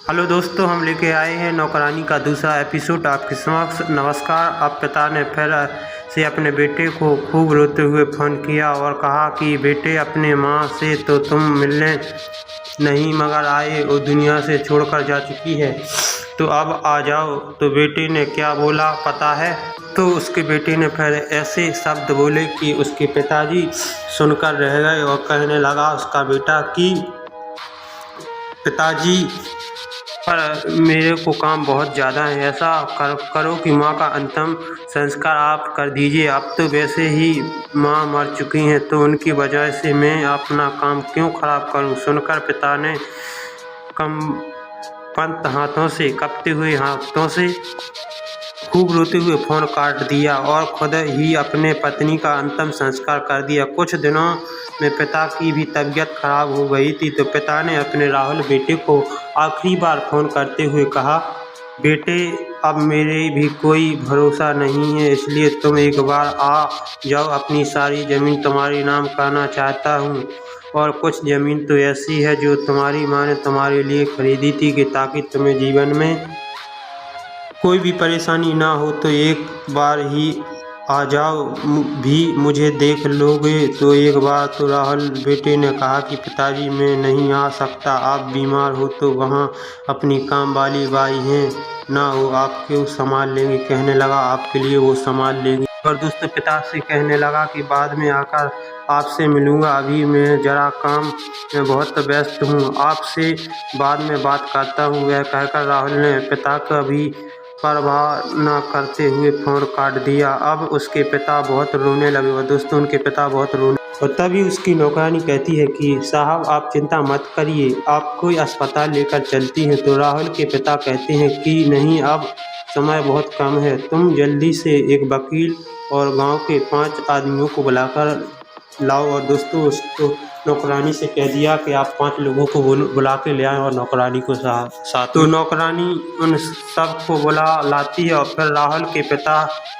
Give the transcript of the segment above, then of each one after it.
Hello दोस्तों, हम लेके आए हैं नौकरानी का दूसरा एपिसोड आपके समक्ष। नमस्कार। अब पिता ने फिर से अपने बेटे को खूब रोते हुए फ़ोन किया और कहा कि बेटे, अपने माँ से तो तुम मिलने नहीं मगर आए, वो दुनिया से छोड़कर जा चुकी है, तो अब आ जाओ। तो बेटे ने क्या बोला पता है? तो उसके बेटे ने फिर ऐसे शब्द बोले कि उसके पिताजी सुनकर रह गए और कहने लगा उसका बेटा कि पिताजी, पर मेरे को काम बहुत ज़्यादा है। ऐसा करो कि माँ का अंतिम संस्कार आप कर दीजिए। अब तो वैसे ही माँ मर चुकी हैं, तो उनकी वजह से मैं अपना काम क्यों ख़राब करूँ। सुनकर पिता ने कांपते हुए हाथों से खूब रोते हुए फ़ोन काट दिया और खुद ही अपने पत्नी का अंतिम संस्कार कर दिया। कुछ दिनों में पिता की भी तबीयत खराब हो गई थी, तो पिता ने अपने राहुल बेटे को आखिरी बार फ़ोन करते हुए कहा, बेटे, अब मेरे भी कोई भरोसा नहीं है, इसलिए तुम एक बार आ जाओ। अपनी सारी ज़मीन तुम्हारे नाम करना चाहता हूँ, और कुछ ज़मीन तो ऐसी है जो तुम्हारी माँ ने तुम्हारे लिए खरीदी थी कि ताकि तुम्हें जीवन में कोई भी परेशानी ना हो। तो एक बार ही आ जाओ, भी मुझे देख लोगे तो एक बार। तो राहुल बेटे ने कहा कि पिताजी, मैं नहीं आ सकता, आप बीमार हो तो वहाँ अपनी काम वाली बाई हैं ना, वो आपको संभाल लेंगे। कहने लगा आपके लिए वो संभाल लेंगी। और दोस्तों, पिता से कहने लगा कि बाद में आकर आपसे मिलूँगा, अभी मैं ज़रा काम में बहुत व्यस्त हूँ, आपसे बाद में बात करता हूँ। वह कहकर राहुल ने पिता का भी परवाह न करते हुए फ़ोन काट दिया। अब उसके पिता बहुत रोने लगे और दोस्तों, उनके पिता बहुत रोने, और तभी उसकी नौकरानी कहती है कि साहब, आप चिंता मत करिए, आपको अस्पताल लेकर चलती हैं। तो राहुल के पिता कहते हैं कि नहीं, अब समय बहुत कम है, तुम जल्दी से एक वकील और गांव के 5 आदमियों को बुलाकर लाओ। और दोस्तों, उसको नौकरानी से कह दिया कि आप 5 लोगों को बुला के ले आएँ और नौकरानी को साथ। तो नौकरानी उन सब को बुला लाती है और फिर राहुल के पिता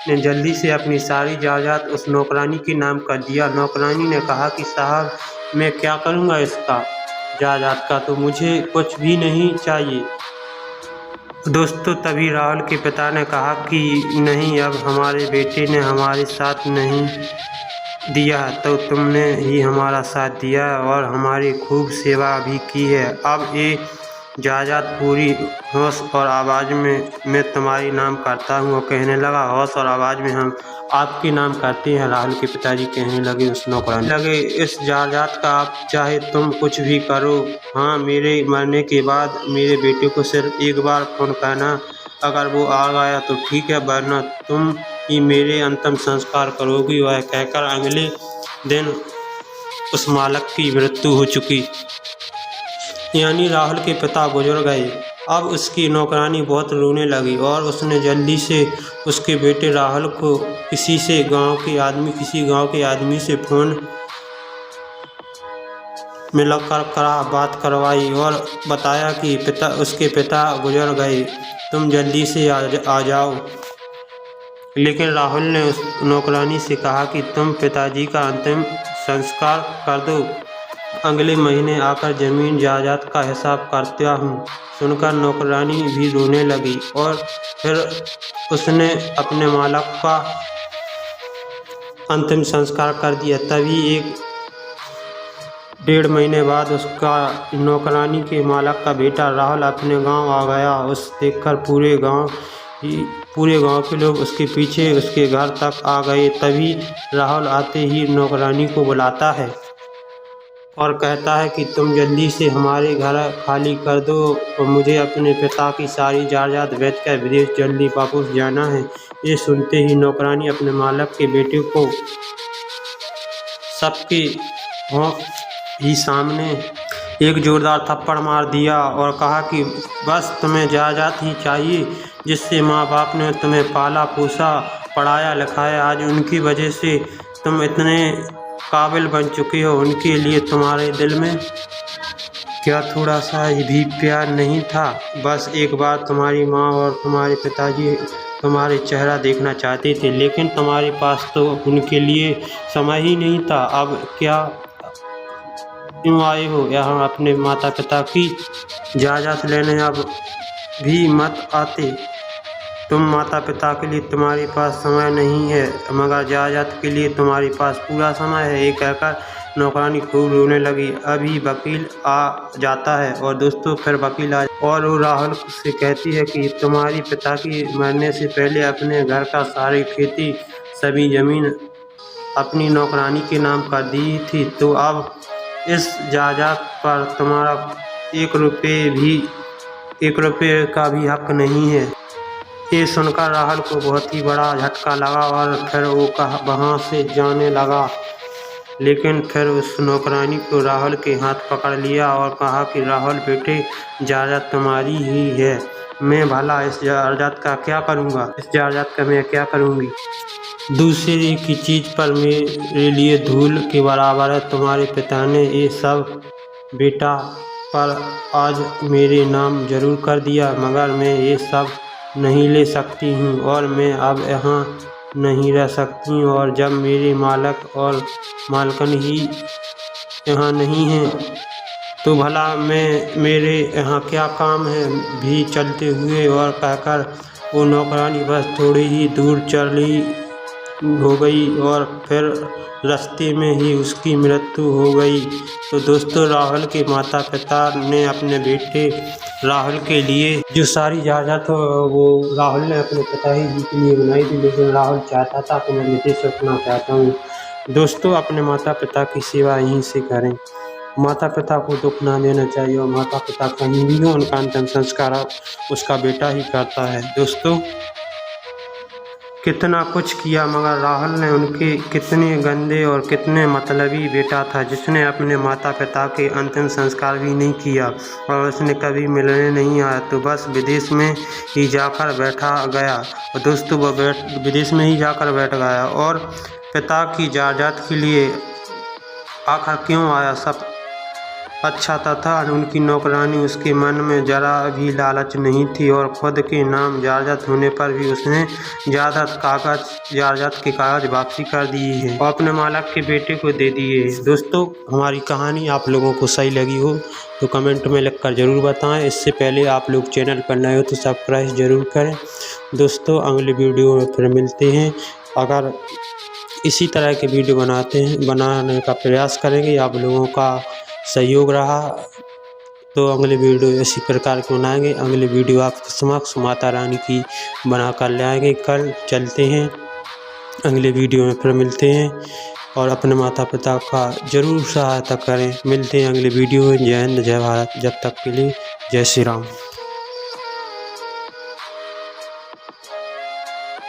ने जल्दी से अपनी सारी जायदाद उस नौकरानी के नाम कर दिया। नौकरानी ने कहा कि साहब, मैं क्या करूँगा इसका जायदाद का, तो मुझे कुछ भी नहीं चाहिए। दोस्तों, तभी राहुल के पिता ने कहा कि नहीं, अब हमारे बेटे ने हमारे साथ नहीं दिया, तो तुमने ही हमारा साथ दिया और हमारी खूब सेवा भी की है। अब ये जायदाद पूरी होश और आवाज़ में मैं तुम्हारी नाम करता हूँ। और कहने लगा, होश और आवाज़ में हम आपके नाम करते हैं। राहुल के पिताजी कहने लगे उस नौकरानी लगे, इस जायदाद का आप चाहे तुम कुछ भी करो, हाँ, मेरे मरने के बाद मेरे बेटे को सिर्फ एक बार फ़ोन करना, अगर वो आ गया तो ठीक है, वरना तुम ही मेरे अंतिम संस्कार करोगी। वह कहकर अगले दिन उस मालक की मृत्यु हो चुकी, यानी राहुल के पिता गुजर गए। अब उसकी नौकरानी बहुत रोने लगी और उसने जल्दी से उसके बेटे राहुल को किसी गांव के आदमी से फ़ोन मिलाकर बात करवाई और बताया कि उसके पिता गुजर गए, तुम जल्दी से आ जाओ। लेकिन राहुल ने उस नौकरानी से कहा कि तुम पिताजी का अंतिम संस्कार कर दो, अगले महीने आकर ज़मीन जायदाद का हिसाब करता हूँ। सुनकर नौकरानी भी रोने लगी और फिर उसने अपने मालक का अंतिम संस्कार कर दिया। तभी 1.5 महीने बाद उसका नौकरानी के मालक का बेटा राहुल अपने गांव आ गया। उस देखकर पूरे गांव के लोग उसके पीछे उसके घर तक आ गए। तभी राहुल आते ही नौकरानी को बुलाता है और कहता है कि तुम जल्दी से हमारे घर खाली कर दो और मुझे अपने पिता की सारी जायदाद बेचकर विदेश जल्दी वापस जाना है। ये सुनते ही नौकरानी अपने मालक के बेटे को सबके ही सामने एक जोरदार थप्पड़ मार दिया और कहा कि बस तुम्हें जायदाद ही चाहिए, जिससे माँ बाप ने तुम्हें पाला पोसा पढ़ाया लिखाया, आज उनकी वजह से तुम इतने काबिल बन चुके हो। उनके लिए तुम्हारे दिल में क्या थोड़ा सा भी प्यार नहीं था? बस एक बार तुम्हारी माँ और तुम्हारे पिताजी तुम्हारे चेहरा देखना चाहते थे, लेकिन तुम्हारे पास तो उनके लिए समय ही नहीं था। अब क्या क्यों आए हो यहाँ अपने माता पिता की इजाज़त लेने? अब भी मत आते। तुम माता पिता के लिए तुम्हारे पास समय नहीं है, मगर इजाज़त के लिए तुम्हारे पास पूरा समय है। ये कहकर नौकरानी खूब रोने लगी। अभी वकील आ जाता है और दोस्तों फिर वकील और वो राहुल से कहती है कि तुम्हारी पिता की मरने से पहले अपने घर का सारी खेती सभी ज़मीन अपनी नौकरानी के नाम कर दी थी, तो अब इस जायदाद पर तुम्हारा एक रुपये का भी हक नहीं है। ये सुनकर राहुल को बहुत ही बड़ा झटका लगा और फिर वो वहाँ से जाने लगा। लेकिन फिर उस नौकरानी को राहुल के हाथ पकड़ लिया और कहा कि राहुल बेटे, जायदाद तुम्हारी ही है, मैं भला इस जायदाद का क्या करूँगा? इस जायदाद का मैं क्या करूँगी? दूसरे की चीज़ पर मेरे लिए धूल के बराबर है। तुम्हारे पिता ने ये सब बेटा पर आज मेरे नाम जरूर कर दिया, मगर मैं ये सब नहीं ले सकती हूँ और मैं अब यहाँ नहीं रह सकती हूँ। और जब मेरे मालिक और मालकिन ही यहाँ नहीं हैं, तो भला मेरे यहाँ क्या काम है? भी चलते हुए और कहकर वो नौकरानी बस थोड़ी ही दूर चली हो गई और फिर रास्ते में ही उसकी मृत्यु हो गई। तो दोस्तों, राहुल के माता पिता ने अपने बेटे राहुल के लिए जो सारी जायदाद वो राहुल ने अपने पिताजी जी के लिए बनाई थी, लेकिन राहुल चाहता था कि मैं विदेश रखना चाहता हूँ। दोस्तों, अपने माता पिता की सेवा यहीं से करें। माता पिता को दुख ना देना चाहिए और माता पिता कहीं भी हो, उनका अंतिम संस्कार उसका बेटा ही करता है। दोस्तों, कितना कुछ किया, मगर राहुल ने उनके कितने गंदे और कितने मतलबी बेटा था, जिसने अपने माता पिता के अंतिम संस्कार भी नहीं किया और उसने कभी मिलने नहीं आया, तो बस विदेश में ही जाकर बैठा गया। और दोस्तों, वह विदेश में ही जाकर बैठ गया और पिता की जायदाद के लिए आखिर क्यों आया? सब अच्छा था। उनकी नौकरानी उसके मन में जरा भी लालच नहीं थी और खुद के नाम जायदाद होने पर भी उसने जायदाद के कागज वापसी कर दिए हैं और अपने मालिक के बेटे को दे दिए। दोस्तों, हमारी कहानी आप लोगों को सही लगी हो तो कमेंट में लिखकर ज़रूर बताएं। इससे पहले आप लोग चैनल पर नए हो तो सब्सक्राइब ज़रूर करें। दोस्तों, अगली वीडियो में फिर मिलते हैं। अगर इसी तरह के वीडियो बनाने का प्रयास करेंगे, आप लोगों का सहयोग रहा तो अगले वीडियो इसी प्रकार के बनाएंगे। अगले वीडियो आपके समक्ष माता रानी की बना कर ले आएंगे। कल चलते हैं, अगले वीडियो में फिर मिलते हैं और अपने माता पिता का ज़रूर सहायता करें। मिलते हैं अगले वीडियो में। जय हिंद, जय भारत। जब तक के लिए जय श्री राम।